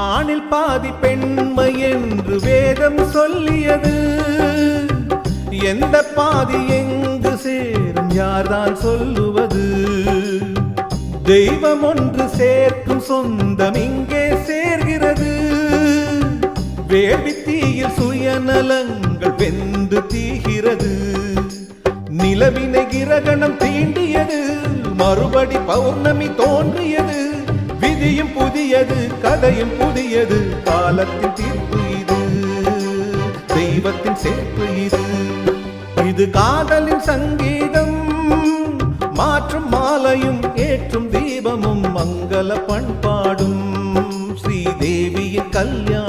ஆணில் பாதி பெண்மை என்று வேதம் சொல்லியது. எந்த பாதி எங்கு சேரும் யார்தான் சொல்லுவது? தெய்வம் ஒன்று சேர்க்கும் சொந்தம் இங்கே சேர்கிறது. வேள்வி தீயில் சுயநலங்கள் வெந்து தீகிறது. நிலவினை கிரகணம் தீண்டியது, மறுபடி பௌர்ணமி தோன்றியது. விதியும் புதியது, கதையும் புதியது. காலத்தின் தீர்ப்பு இது, தெய்வத்தின் சேர்ப்பு இது. இது காதலின் சங்கீதம், மாற்றும் மாலையும் ஏற்றும் தீபமும் மங்கள பண்பாடும் ஸ்ரீதேவியின் கல்யாணம்.